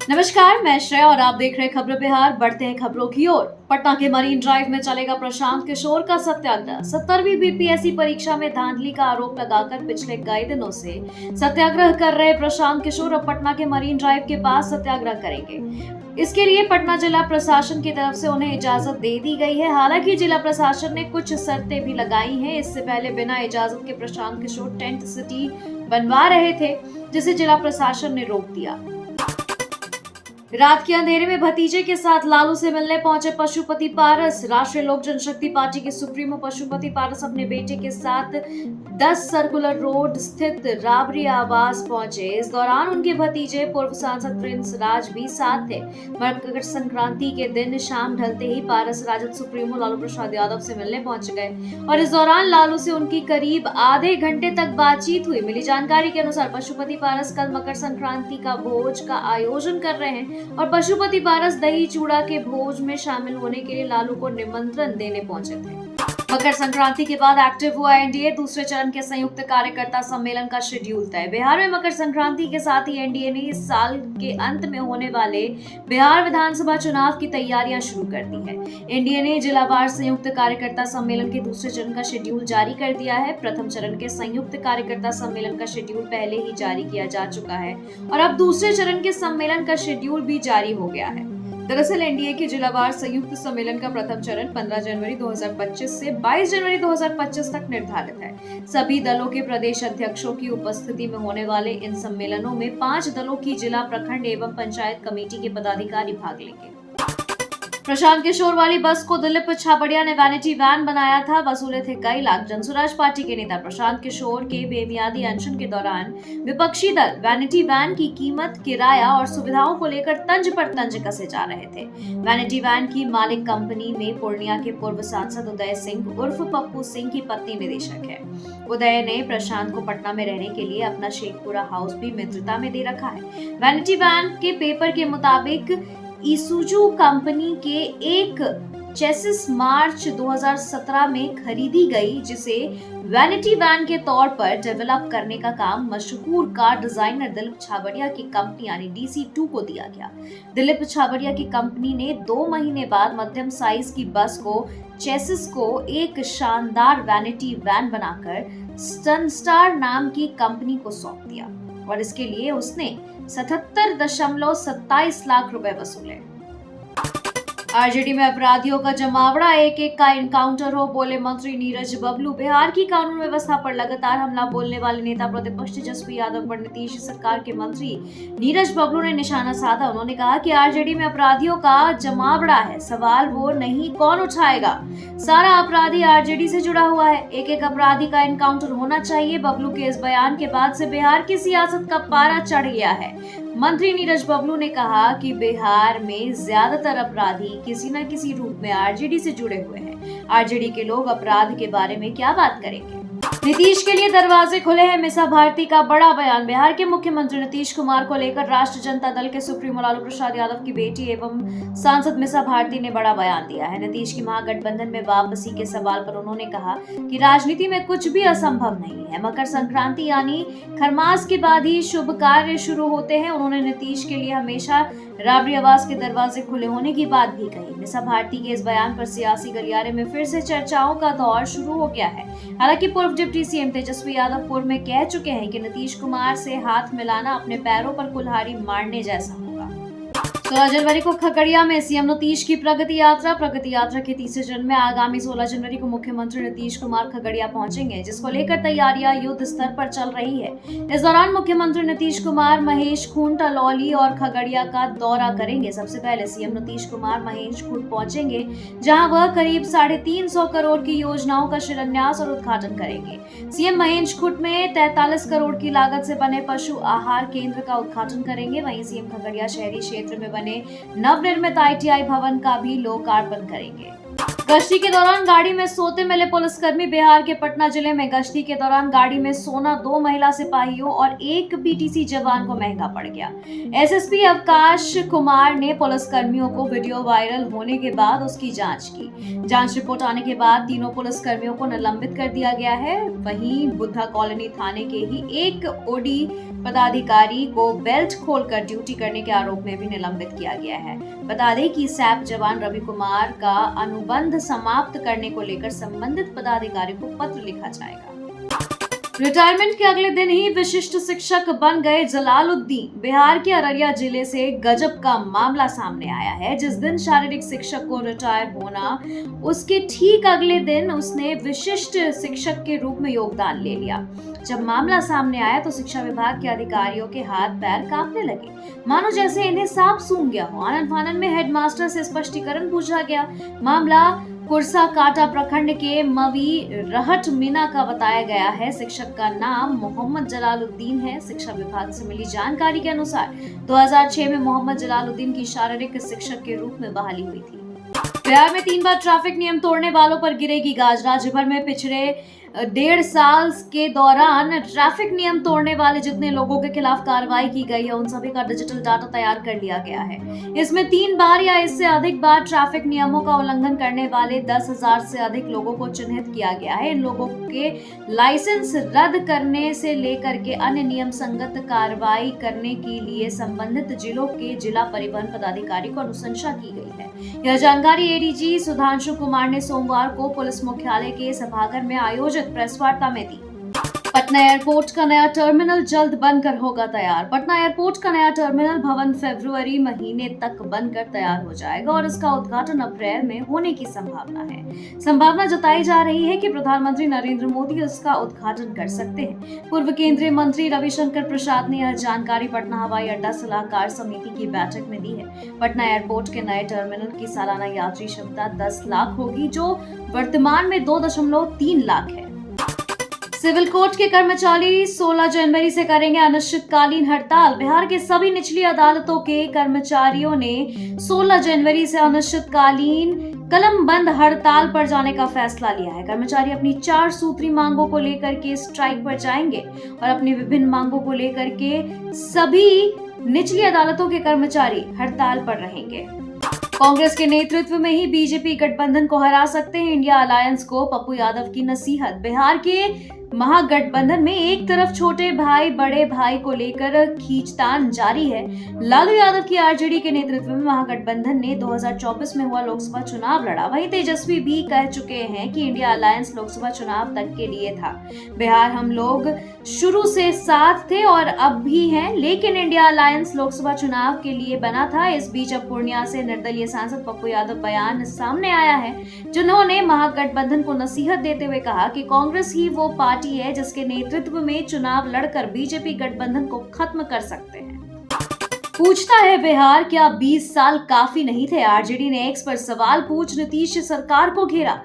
नमस्कार, मैं श्रेया और आप देख रहे हैं खबरों बिहार। बढ़ते हैं खबरों की ओर। पटना के मरीन ड्राइव में चलेगा प्रशांत किशोर का सत्याग्रह। 17वीं बीपीएससी परीक्षा में धांधली का आरोप लगाकर पिछले कई दिनों से सत्याग्रह कर रहे प्रशांत किशोर अब पटना के मरीन ड्राइव के पास सत्याग्रह करेंगे। इसके लिए पटना जिला प्रशासन की तरफ से उन्हें इजाजत दे दी गई है। हालांकि जिला प्रशासन ने कुछ शर्तें भी लगाई हैं। इससे पहले बिना इजाजत के प्रशांत किशोर टेंट सिटी बनवा रहे थे, जिसे जिला प्रशासन ने रोक दिया। रात के अंधेरे में भतीजे के साथ लालू से मिलने पहुंचे पशुपति पारस। राष्ट्रीय लोक जनशक्ति पार्टी के सुप्रीमो पशुपति पारस अपने बेटे के साथ 10 सर्कुलर रोड स्थित राबरी आवास पहुंचे। इस दौरान उनके भतीजे पूर्व सांसद प्रिंस राज भी साथ थे। मकर संक्रांति के दिन शाम ढलते ही पारस राजद सुप्रीमो लालू प्रसाद यादव से मिलने पहुंच गए और इस दौरान लालू से उनकी करीब आधे घंटे तक बातचीत हुई। मिली जानकारी के अनुसार पशुपति पारस कल मकर संक्रांति का भोज का आयोजन कर रहे हैं और पशुपति पारस दही चूड़ा के भोज में शामिल होने के लिए लालू को निमंत्रण देने पहुंचे थे। मकर संक्रांति के बाद एक्टिव हुआ एनडीए। दूसरे चरण के संयुक्त कार्यकर्ता सम्मेलन का शेड्यूल तय। बिहार में मकर संक्रांति के साथ ही एनडीए ने इस साल के अंत में होने वाले बिहार विधानसभा चुनाव की तैयारियां शुरू कर दी है। एनडीए ने जिलावार संयुक्त कार्यकर्ता सम्मेलन के दूसरे चरण का शेड्यूल जारी कर दिया है। प्रथम चरण के संयुक्त कार्यकर्ता सम्मेलन का शेड्यूल पहले ही जारी किया जा चुका है और अब दूसरे चरण के सम्मेलन का शेड्यूल भी जारी हो गया है। दरअसल एनडीए के जिलावार संयुक्त सम्मेलन का प्रथम चरण 15 जनवरी 2025 से 22 जनवरी 2025 तक निर्धारित है। सभी दलों के प्रदेश अध्यक्षों की उपस्थिति में होने वाले इन सम्मेलनों में 5 दलों की जिला, प्रखंड एवं पंचायत कमेटी के पदाधिकारी भाग लेंगे। प्रशांत किशोर वाली बस को दिलीप छाबड़िया ने वैनिटी वैन बनाया था। वसूले थे कई लाख। जनसुराज पार्टी के नेता प्रशांत किशोर के बेमियादी अनशन के दौरान विपक्षी दल वैनिटी वैन की कीमत, किराया और सुविधाओं को लेकर तंज पर तंज कसे जा रहे थे। वैनिटी वैन की मालिक कंपनी में पूर्णिया के पूर्व सांसद उदय सिंह उर्फ पप्पू सिंह की पत्नी निदेशक है। उदय ने प्रशांत को पटना में रहने के लिए अपना शेखपुरा हाउस भी मित्रता में दे रखा है। वैनिटी वैन के पेपर के मुताबिक ईसुजू कंपनी के एक चेसिस मार्च 2017 में खरीदी गई, जिसे वैनिटी वैन के तौर पर डेवलप करने का काम मशहूर कार डिजाइनर दिलीप छाबड़िया की कंपनी यानी DC2 को दिया गया। दिलीप छाबड़िया की कंपनी ने 2 महीने बाद मध्यम साइज की बस को चेसिस को एक शानदार वैनिटी वैन बनाकर स्टनस्टार नाम की कंपनी को सौंप दिया और इसके लिए उसने 77.27 लाख रुपए वसूले। आरजेडी में अपराधियों का जमावड़ा, एक एक का इनकाउंटर हो, बोले मंत्री नीरज बबलू। बिहार की कानून व्यवस्था पर लगातार हमला बोलने वाले नेता प्रतिपक्ष तेजस्वी यादव पर नीतीश सरकार के मंत्री नीरज बबलू ने निशाना साधा। उन्होंने कहा कि आरजेडी में अपराधियों का जमावड़ा है, सवाल वो नहीं कौन उठाएगा। सारा अपराधी आरजेडी से जुड़ा हुआ है, एक एक अपराधी का इनकाउंटर होना चाहिए। बबलू के इस बयान के बाद से बिहार की सियासत का पारा चढ़ गया है। मंत्री नीरज बबलू ने कहा कि बिहार में ज्यादातर अपराधी किसी न किसी रूप में आरजेडी से जुड़े हुए हैं। आरजेडी के लोग अपराध के बारे में क्या बात करेंगे। नीतीश के लिए दरवाजे खुले हैं, मीसा भारती का बड़ा बयान। बिहार के मुख्यमंत्री नीतीश कुमार को लेकर राष्ट्रीय जनता दल के सुप्रीमो लालू प्रसाद यादव की बेटी एवं सांसद मीसा भारती ने बड़ा बयान दिया है। नीतीश की महागठबंधन में वापसी के सवाल पर उन्होंने कहा कि राजनीति में कुछ भी असंभव नहीं है। मकर संक्रांति यानी खरमास के बाद ही शुभ कार्य शुरू होते हैं। उन्होंने नीतीश के लिए हमेशा राबरी आवास के दरवाजे खुले होने की बात भी कही। मीसा भारती के इस बयान पर सियासी गलियारे में फिर से चर्चाओं का दौर शुरू हो गया है। हालांकि पूर्व डिप्टी सीएम तेजस्वी यादव पूर्व में कह चुके हैं कि नीतीश कुमार से हाथ मिलाना अपने पैरों पर कुल्हाड़ी मारने जैसा होगा। 16 जनवरी को खगड़िया में सीएम नीतीश की प्रगति यात्रा के तीसरे चरण में आगामी 16 जनवरी को मुख्यमंत्री नीतीश कुमार खगड़िया पहुंचेंगे, जिसको लेकर तैयारियां युद्ध स्तर पर चल रही है। इस दौरान मुख्यमंत्री नीतीश कुमार महेश खूंट, अलौली और खगड़िया का दौरा करेंगे। सबसे पहले सीएम नीतीश कुमार महेश खूंट पहुंचेंगे, जहां वह करीब 350 करोड़ की योजनाओं का शिलान्यास और उद्घाटन करेंगे। सीएम महेश खूंट में 43 करोड़ की लागत से बने पशु आहार केंद्र का उद्घाटन करेंगे। वहीं सीएम खगड़िया शहरी क्षेत्र में बने नवनिर्मित ITI भवन का भी लोकार्पण करेंगे। गश्ती के दौरान गाड़ी में सोते मिले पुलिसकर्मी। बिहार के पटना जिले में गश्ती के दौरान गाड़ी में सोना 2 महिला सिपाहियों और 1 पीटीसी जवान को महंगा पड़ गया। एसएसपी अवकाश कुमार ने पुलिसकर्मियों को वीडियो वायरल होने के बाद उसकी जांच की। जांच रिपोर्ट आने के बाद तीनों पुलिसकर्मियों को निलंबित कर दिया गया है। वहीं बुद्धा कॉलोनी थाने के ही एक ओडी पदाधिकारी को बेल्ट खोलकर ड्यूटी करने के आरोप में भी निलंबित किया गया है। बता दें कि सैप जवान रवि कुमार का अनुबंध समाप्त करने को लेकर संबंधित पदाधिकारी को पत्र लिखा जाएगा। रिटायरमेंट के अगले दिन ही विशिष्ट शिक्षक बन गए जलालुद्दीन। बिहार के अररिया जिले से गजब का मामला सामने आया है। जिस दिन शारीरिक शिक्षक को रिटायर होना, उसके ठीक अगले दिन उसने विशिष्ट शिक्षक के रूप में योगदान ले लिया। जब मामला सामने आया तो शिक्षा विभाग के अधिकारियों के हाथ पैर कांपने लगे, मानो जैसे इन्हें सांप सूंघ गया हो। आनन फानन में हेडमास्टर से स्पष्टीकरण पूछा गया। मामला कुरसा काटा प्रखंड के मवी रहट मीना का बताया गया है। शिक्षक का नाम मोहम्मद जलालुद्दीन है। शिक्षा विभाग से मिली जानकारी के अनुसार 2006 में मोहम्मद जलालुद्दीन की शारीरिक शिक्षक के रूप में बहाली हुई थी। बिहार में 3 बार ट्रैफिक नियम तोड़ने वालों पर गिरेगी गाज। राज्य भर में पिछले 1.5 साल के दौरान ट्रैफिक नियम तोड़ने वाले जितने लोगों के खिलाफ कार्रवाई की गई है, उन सभी का डिजिटल डाटा तैयार कर लिया गया है। इसमें 3 बार या इससे अधिक बार ट्रैफिक नियमों का उल्लंघन करने वाले 10,000 से अधिक लोगों को चिन्हित किया गया है। इन लोगों के लाइसेंस रद्द करने से लेकर के अन्य नियम संगत कार्रवाई करने के लिए संबंधित जिलों के जिला परिवहन पदाधिकारी को अनुशंसा की गई है। यह जानकारी एडीजी सुधांशु कुमार ने सोमवार को पुलिस मुख्यालय के सभागार में आयोजित प्रेस वार्ता में दी। पटना एयरपोर्ट का नया टर्मिनल जल्द बनकर होगा तैयार। पटना एयरपोर्ट का नया टर्मिनल भवन फरवरी महीने तक बनकर तैयार हो जाएगा और इसका उद्घाटन अप्रैल में होने की संभावना है। संभावना जताई जा रही है कि प्रधानमंत्री नरेंद्र मोदी इसका उद्घाटन कर सकते हैं। पूर्व केंद्रीय मंत्री रविशंकर प्रसाद ने यह जानकारी पटना हवाई अड्डा सलाहकार समिति की बैठक में दी है। पटना एयरपोर्ट के नए टर्मिनल की सालाना यात्री क्षमता 10 लाख होगी, जो वर्तमान में 2.3 लाख है। सिविल कोर्ट के कर्मचारी 16 जनवरी से करेंगे अनिश्चितकालीन हड़ताल। बिहार के सभी निचली अदालतों के कर्मचारियों ने 16 जनवरी से अनिश्चितकालीन कलमबंद हड़ताल पर जाने का फैसला लिया है। कर्मचारी अपनी 4 सूत्री मांगों को लेकर के स्ट्राइक पर जाएंगे और अपनी विभिन्न मांगों को लेकर के सभी निचली अदालतों के कर्मचारी हड़ताल पर रहेंगे। कांग्रेस के नेतृत्व में ही बीजेपी गठबंधन को हरा सकते हैं, इंडिया अलायंस को पप्पू यादव की नसीहत। बिहार के महागठबंधन में एक तरफ छोटे भाई बड़े भाई को लेकर खींचतान जारी है। लालू यादव की आरजेडी के नेतृत्व में महागठबंधन ने 2024 में हुआ लोकसभा चुनाव लड़ा। वहीं तेजस्वी भी कह चुके हैं कि इंडिया अलायंस लोकसभा चुनाव तक के लिए था। बिहार हम लोग शुरू से साथ थे और अब भी हैं, लेकिन इंडिया अलायंस लोकसभा चुनाव के लिए बना था। इस बीच अब पूर्णिया से निर्दलीय सांसद पप्पू यादव बयान सामने आया है, जिन्होंने महागठबंधन को नसीहत देते हुए कहा कि कांग्रेस ही वो पार्टी है जिसके नेतृत्व में चुनाव लड़कर बीजेपी गठबंधन को खत्म कर सकते हैं। पूछता है बिहार, क्या 20 साल काफी नहीं थे? आरजेडी ने एक्स पर सवाल पूछ नीतीश सरकार को घेरा।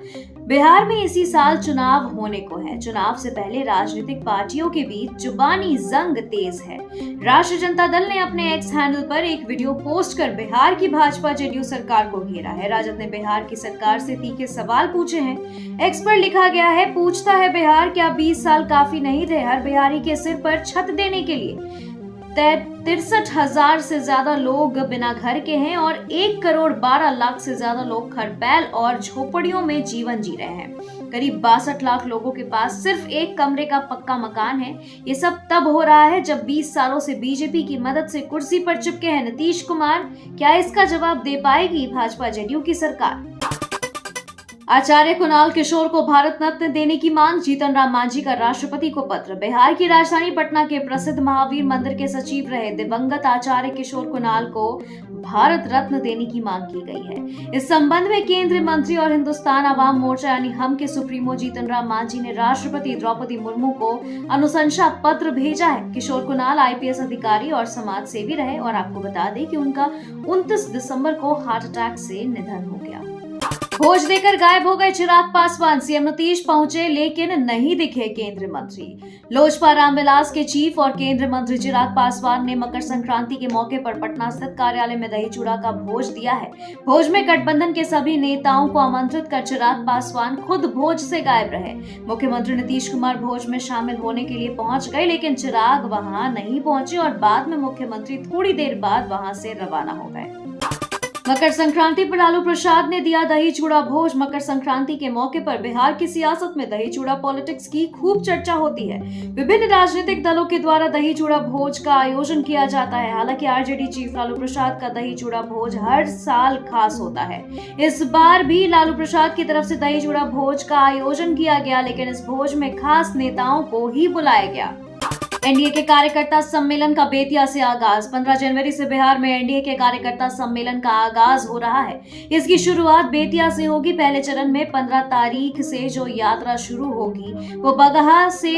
बिहार में इसी साल चुनाव होने को है। चुनाव से पहले राजनीतिक पार्टियों के बीच जुबानी जंग तेज है। राष्ट्रीय जनता दल ने अपने एक्स हैंडल पर एक वीडियो पोस्ट कर बिहार की भाजपा जेडीयू सरकार को घेरा है। राजद ने बिहार की सरकार से तीखे सवाल पूछे हैं। एक्स पर लिखा गया है, पूछता है बिहार, क्या 20 साल काफी नहीं थे हर बिहारी के सिर पर छत देने के लिए? 63,000 से ज्यादा लोग बिना घर के हैं और 1,12,00,000 से ज्यादा लोग खरपैल और झोपड़ियों में जीवन जी रहे हैं। करीब 62 लाख लोगों के पास सिर्फ एक कमरे का पक्का मकान है। ये सब तब हो रहा है जब 20 सालों से बीजेपी की मदद से कुर्सी पर चिपके हैं नीतीश कुमार। क्या इसका जवाब दे पाएगी भाजपा जेडीयू की सरकार? आचार्य कुणाल किशोर को भारत रत्न देने की मांग। जीतन राम मांझी का राष्ट्रपति को पत्र। बिहार की राजधानी पटना के प्रसिद्ध महावीर मंदिर के सचिव रहे दिवंगत आचार्य किशोर कुणाल को भारत रत्न देने की मांग की गई है। इस संबंध में केंद्रीय मंत्री और हिंदुस्तान अवाम मोर्चा यानी हम के सुप्रीमो जीतन राम मांझी ने राष्ट्रपति द्रौपदी मुर्मू को अनुशंसा पत्र भेजा है। किशोर कुणाल आईपीएस अधिकारी और समाज सेवी रहे और आपको बता दें कि उनका 29 दिसंबर को हार्ट अटैक से निधन हो गया। भोज देकर गायब हो गए चिराग पासवान, सीएम नीतीश पहुंचे लेकिन नहीं दिखे केंद्रीय मंत्री। लोजपा रामविलास के चीफ और केंद्रीय मंत्री चिराग पासवान ने मकर संक्रांति के मौके पर पटना स्थित कार्यालय में दही चूड़ा का भोज दिया है। भोज में गठबंधन के सभी नेताओं को आमंत्रित कर चिराग पासवान खुद भोज से गायब रहे। मुख्यमंत्री नीतीश कुमार भोज में शामिल होने के लिए पहुंच गए, लेकिन चिराग वहां नहीं पहुंचे और बाद में मुख्यमंत्री थोड़ी देर बाद वहां से रवाना हो गए। मकर संक्रांति पर लालू प्रसाद ने दिया दही चूड़ा भोज। मकर संक्रांति के मौके पर बिहार की सियासत में दही चूड़ा पॉलिटिक्स की खूब चर्चा होती है। विभिन्न राजनीतिक दलों के द्वारा दही चूड़ा भोज का आयोजन किया जाता है। हालांकि आरजेडी चीफ लालू प्रसाद का दही चूड़ा भोज हर साल खास होता है। इस बार भी लालू प्रसाद की तरफ से दही चूड़ा भोज का आयोजन किया गया, लेकिन इस भोज में खास नेताओं को ही बुलाया गया। एनडीए के कार्यकर्ता सम्मेलन का बेतिया से आगाज। 15 जनवरी से बिहार में एनडीए के कार्यकर्ता सम्मेलन का आगाज हो रहा है। इसकी शुरुआत बेतिया से होगी। पहले चरण में 15 तारीख से जो यात्रा शुरू होगी वो बगहा से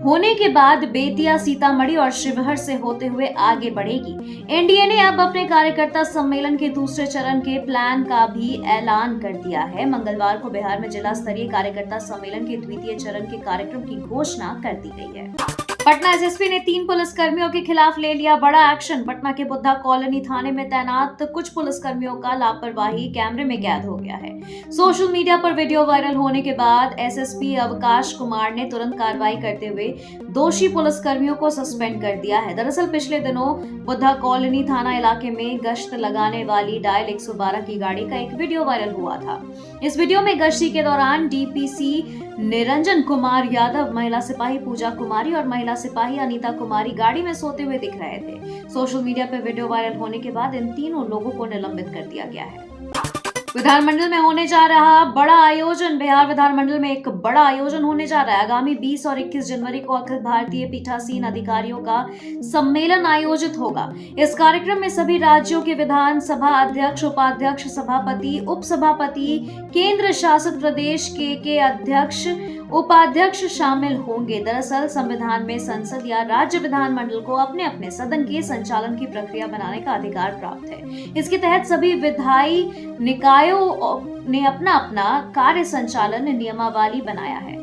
होने के बाद बेतिया, सीतामढ़ी और शिवहर से होते हुए आगे बढ़ेगी। एनडीए ने अब अपने कार्यकर्ता सम्मेलन के दूसरे चरण के प्लान का भी ऐलान कर दिया है। मंगलवार को बिहार में जिला स्तरीय कार्यकर्ता सम्मेलन के द्वितीय चरण के कार्यक्रम की घोषणा कर दी गई है। पटना एसएसपी ने 3 पुलिसकर्मियों के खिलाफ ले लिया बड़ा एक्शन। पटना के बुद्धा कॉलोनी थाने में तैनात कुछ पुलिसकर्मियों का लापरवाही कैमरे में कैद हो गया है। सोशल मीडिया पर वीडियो वायरल होने के बाद एसएसपी अवकाश कुमार ने तुरंत कार्रवाई करते हुए दोषी पुलिसकर्मियों को सस्पेंड कर दिया है। दरअसल पिछले दिनों बुद्धा कॉलोनी थाना इलाके में गश्त लगाने वाली डायल 112 की गाड़ी का एक वीडियो वायरल हुआ था। इस वीडियो में गश्ती के दौरान डीपीसी निरंजन कुमार यादव, महिला सिपाही पूजा कुमारी और महिला सिपाही अनीता कुमारी गाड़ी में सोते हुए दिख रहे थे। सोशल मीडिया पर वीडियो वायरल होने के बाद इन तीनों लोगों को निलंबित कर दिया गया है। विधानमंडल में होने जा रहा बड़ा आयोजन। बिहार विधानमंडल में एक बड़ा आयोजन होने जा रहा है। आगामी 20 और 21 जनवरी को अखिल भारतीय पीठासीन अधिकारियों का सम्मेलन आयोजित होगा। इस कार्यक्रम में सभी राज्यों के विधानसभा अध्यक्ष, उपाध्यक्ष, सभापति, उपसभापति, केंद्र शासित प्रदेश के अध्यक्ष, उपाध्यक्ष शामिल होंगे। दरअसल संविधान में संसद या राज्य विधानमंडल को अपने अपने सदन के संचालन की प्रक्रिया बनाने का अधिकार प्राप्त है। इसके तहत सभी विधायी निकायों ने अपना अपना कार्य संचालन नियमावली बनाया है।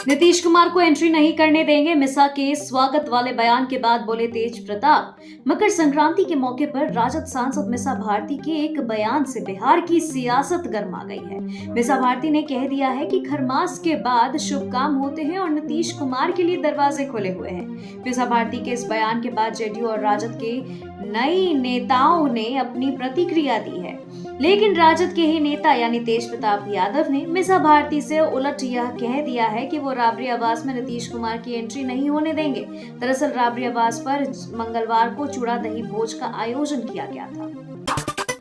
नीतीश कुमार को एंट्री नहीं करने देंगे, मिसा के स्वागत वाले बयान के बाद बोले तेज प्रताप। मकर संक्रांति के मौके पर राजद सांसद मिसा भारती के एक बयान से बिहार की सियासत गर्मा गई है। मिसा भारती ने कह दिया है कि खरमास के बाद शुभ काम होते हैं और नीतीश कुमार के लिए दरवाजे खुले हुए हैं। मिसा भारती के इस बयान के बाद जेडीयू और राजद के नई नेताओं ने अपनी प्रतिक्रिया दी है, लेकिन राजद के ही नेता यानी तेज प्रताप यादव ने मिसा भारती से उलट यह कह दिया है कि वो राबड़ी आवास में नीतीश कुमार की एंट्री नहीं होने देंगे। दरअसल राबड़ी आवास पर मंगलवार को चूड़ा दही भोज का आयोजन किया गया था।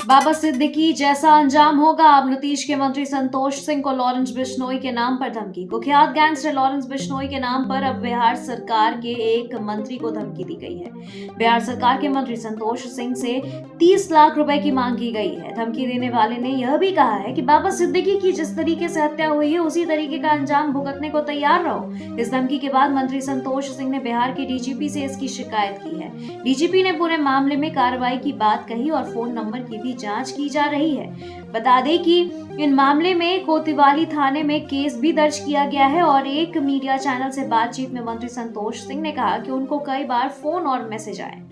बाबा सिद्दीकी जैसा अंजाम होगा। अब नीतीश के मंत्री संतोष सिंह को लॉरेंस बिश्नोई के नाम पर धमकी। कुख्यात गैंगस्टर लॉरेंस बिश्नोई के नाम पर अब बिहार सरकार के एक मंत्री को धमकी दी गई है। बिहार सरकार के मंत्री संतोष सिंह से 30 लाख रुपए की मांग की गई है। धमकी देने वाले ने यह भी कहा है कि बाबा सिद्दीकी की जिस तरीके से हत्या हुई है उसी तरीके का अंजाम भुगतने को तैयार रहो। इस धमकी के बाद मंत्री संतोष सिंह ने बिहार के डीजीपी से इसकी शिकायत की है। डीजीपी ने पूरे मामले में कार्रवाई की बात कही और फोन नंबर की भी जांच की जा रही है। बता दें कि इन मामले में कोतवाली थाने में केस भी दर्ज किया गया है और एक मीडिया चैनल से बातचीत में मंत्री संतोष सिंह ने कहा कि उनको कई बार फोन और मैसेज आए।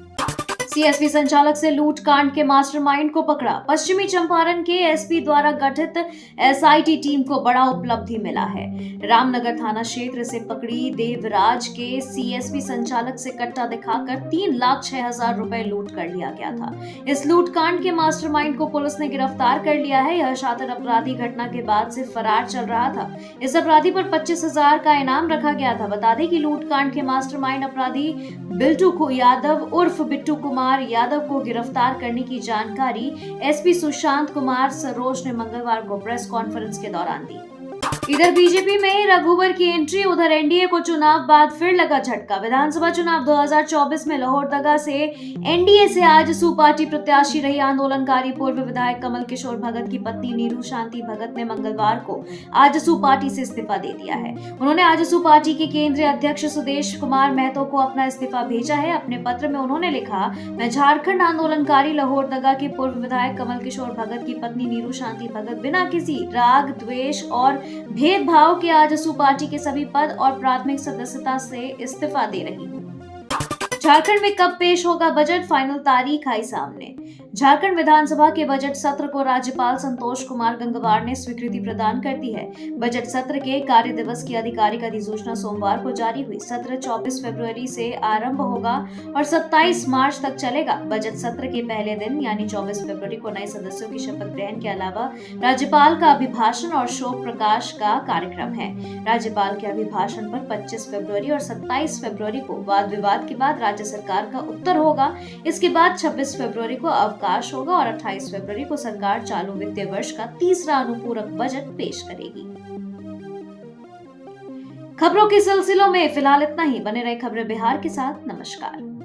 सीएसपी संचालक से लूट कांड के मास्टरमाइंड को पकड़ा। पश्चिमी चंपारण के एसपी द्वारा गठित एसआईटी टीम को बड़ा उपलब्धि मिला है। रामनगर थाना क्षेत्र से पकड़ी देवराज के सीएसपी संचालक से कट्टा दिखाकर 3,06,000 रुपए लूट कर लिया गया था। इस लूट कांड के मास्टरमाइंड को पुलिस ने गिरफ्तार कर लिया है। यह शातिर अपराधी घटना के बाद से फरार चल रहा था। इस अपराधी पर 25,000 का इनाम रखा गया था। बता दें कि लूट कांड के मास्टरमाइंड अपराधी बिल्टू यादव उर्फ बिट्टू कुमार यादव को गिरफ्तार करने की जानकारी एसपी सुशांत कुमार सरोज ने मंगलवार को प्रेस कॉन्फ्रेंस के दौरान दी। इधर बीजेपी में रघुवर की एंट्री, उधर एनडीए को चुनाव बाद फिर लगा झटका। विधानसभा चुनाव 2024 में लोहरदगा से एनडीए से आजसू पार्टी प्रत्याशी रही आंदोलनकारी पूर्व विधायक कमल किशोर भगत की पत्नी नीरू शांति भगत ने मंगलवार को आजसू पार्टी से इस्तीफा दे दिया है। उन्होंने आजसू पार्टी के केंद्रीय अध्यक्ष सुदेश कुमार महतो को अपना इस्तीफा भेजा है। अपने पत्र में उन्होंने लिखा, मैं झारखंड आंदोलनकारी लोहरदगा के पूर्व विधायक कमल किशोर भगत की पत्नी नीरू शांति भगत बिना किसी राग, द्वेष और भेदभाव के आजसू पार्टी के सभी पद और प्राथमिक सदस्यता से इस्तीफा दे रही हूँ। झारखंड में कब पेश होगा बजट, फाइनल तारीख आई सामने। झारखंड विधानसभा के बजट सत्र को राज्यपाल संतोष कुमार गंगवार ने स्वीकृति प्रदान कर दी है। बजट सत्र के कार्य दिवस की आधिकारिक अधिसूचना सोमवार को जारी हुई। सत्र 24 फरवरी से आरंभ होगा और 27 मार्च तक चलेगा। बजट सत्र के पहले दिन यानी 24 फरवरी को नए सदस्यों की शपथ ग्रहण के अलावा राज्यपाल का अभिभाषण और शोक प्रकाश का कार्यक्रम है। राज्यपाल के अभिभाषण पर 25 फरवरी और 27 फरवरी को वाद विवाद के बाद राज्य सरकार का उत्तर होगा। इसके बाद 26 फरवरी को अवकाश होगा और 28 फरवरी को सरकार चालू वित्तीय वर्ष का तीसरा अनुपूरक बजट पेश करेगी। खबरों के सिलसिलों में फिलहाल इतना ही। बने रहे खबरें बिहार के साथ। नमस्कार।